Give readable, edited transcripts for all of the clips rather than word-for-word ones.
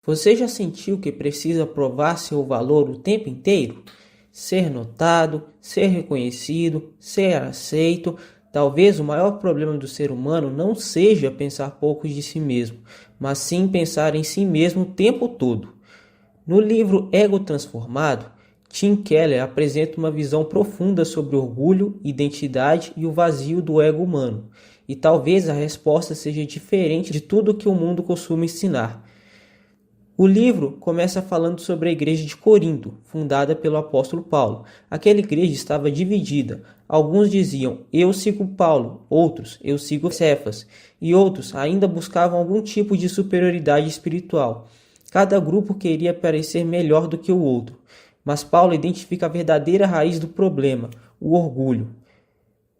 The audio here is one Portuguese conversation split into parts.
Você já sentiu que precisa provar seu valor o tempo inteiro? Ser notado, ser reconhecido, ser aceito. Talvez o maior problema do ser humano não seja pensar pouco de si mesmo, mas sim pensar em si mesmo o tempo todo. No livro Ego Transformado, Tim Keller apresenta uma visão profunda sobre orgulho, identidade e o vazio do ego humano. E talvez a resposta seja diferente de tudo que o mundo costuma ensinar. O livro começa falando sobre a igreja de Corinto, fundada pelo apóstolo Paulo. Aquela igreja estava dividida. Alguns diziam, eu sigo Paulo, outros, eu sigo Cefas, e outros ainda buscavam algum tipo de superioridade espiritual. Cada grupo queria parecer melhor do que o outro, mas Paulo identifica a verdadeira raiz do problema, o orgulho.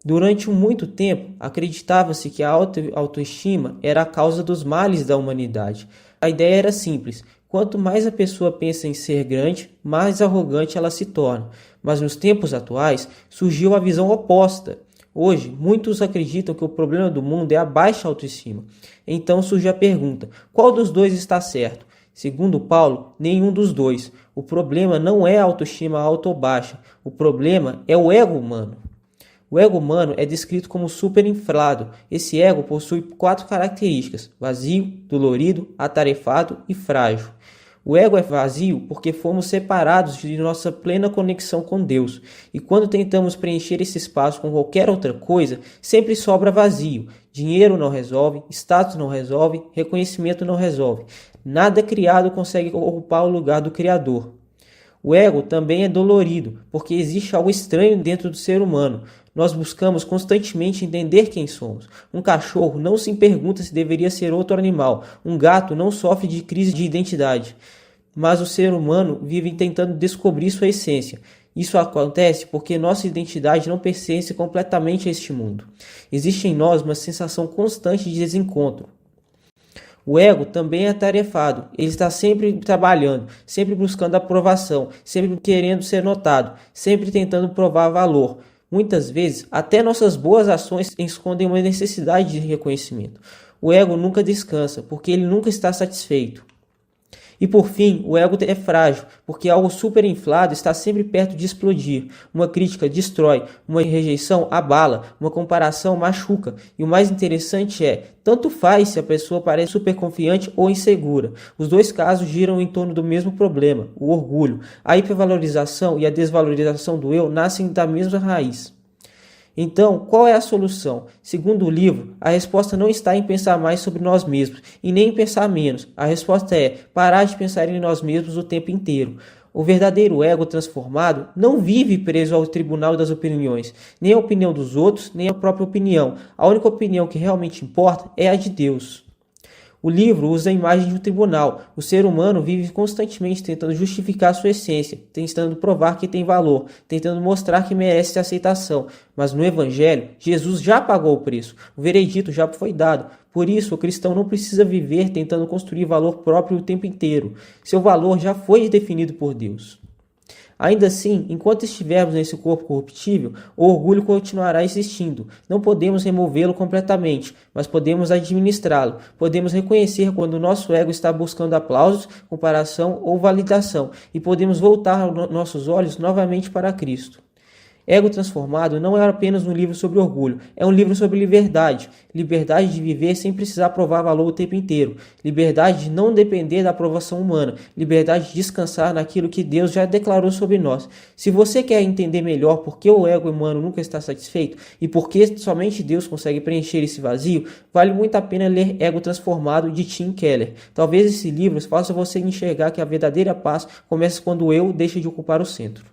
Durante muito tempo, acreditava-se que a autoestima era a causa dos males da humanidade. A ideia era simples: quanto mais a pessoa pensa em ser grande, mais arrogante ela se torna. Mas nos tempos atuais, surgiu a visão oposta. Hoje, muitos acreditam que o problema do mundo é a baixa autoestima. Então surge a pergunta: qual dos dois está certo? Segundo Paulo, nenhum dos dois. O problema não é a autoestima alta ou baixa. O problema é o ego humano. O ego humano é descrito como superinflado. Esse ego possui 4 características: vazio, dolorido, atarefado e frágil. O ego é vazio porque fomos separados de nossa plena conexão com Deus. E quando tentamos preencher esse espaço com qualquer outra coisa, sempre sobra vazio. Dinheiro não resolve, status não resolve, reconhecimento não resolve. Nada criado consegue ocupar o lugar do Criador. O ego também é dolorido, porque existe algo estranho dentro do ser humano. Nós buscamos constantemente entender quem somos. Um cachorro não se pergunta se deveria ser outro animal. Um gato não sofre de crise de identidade. Mas o ser humano vive tentando descobrir sua essência. Isso acontece porque nossa identidade não pertence completamente a este mundo. Existe em nós uma sensação constante de desencontro. O ego também é atarefado, ele está sempre trabalhando, sempre buscando aprovação, sempre querendo ser notado, sempre tentando provar valor. Muitas vezes, até nossas boas ações escondem uma necessidade de reconhecimento. O ego nunca descansa, porque ele nunca está satisfeito. E por fim, o ego é frágil, porque algo superinflado está sempre perto de explodir. Uma crítica destrói, uma rejeição abala, uma comparação machuca. E o mais interessante é, tanto faz se a pessoa parece super confiante ou insegura. Os dois casos giram em torno do mesmo problema, o orgulho. A hipervalorização e a desvalorização do eu nascem da mesma raiz. Então, qual é a solução? Segundo o livro, a resposta não está em pensar mais sobre nós mesmos e nem em pensar menos. A resposta é parar de pensar em nós mesmos o tempo inteiro. O verdadeiro ego transformado não vive preso ao tribunal das opiniões, nem a opinião dos outros, nem a própria opinião. A única opinião que realmente importa é a de Deus. O livro usa a imagem de um tribunal. O ser humano vive constantemente tentando justificar sua essência, tentando provar que tem valor, tentando mostrar que merece aceitação. Mas no Evangelho, Jesus já pagou o preço. O veredito já foi dado. Por isso, o cristão não precisa viver tentando construir valor próprio o tempo inteiro. Seu valor já foi definido por Deus. Ainda assim, enquanto estivermos nesse corpo corruptível, o orgulho continuará existindo. Não podemos removê-lo completamente, mas podemos administrá-lo. Podemos reconhecer quando o nosso ego está buscando aplausos, comparação ou validação, e podemos voltar nossos olhos novamente para Cristo. Ego Transformado não é apenas um livro sobre orgulho, é um livro sobre liberdade. Liberdade de viver sem precisar provar valor o tempo inteiro. Liberdade de não depender da aprovação humana. Liberdade de descansar naquilo que Deus já declarou sobre nós. Se você quer entender melhor por que o ego humano nunca está satisfeito e por que somente Deus consegue preencher esse vazio, vale muito a pena ler Ego Transformado de Tim Keller. Talvez esse livro faça você enxergar que a verdadeira paz começa quando o eu deixa de ocupar o centro.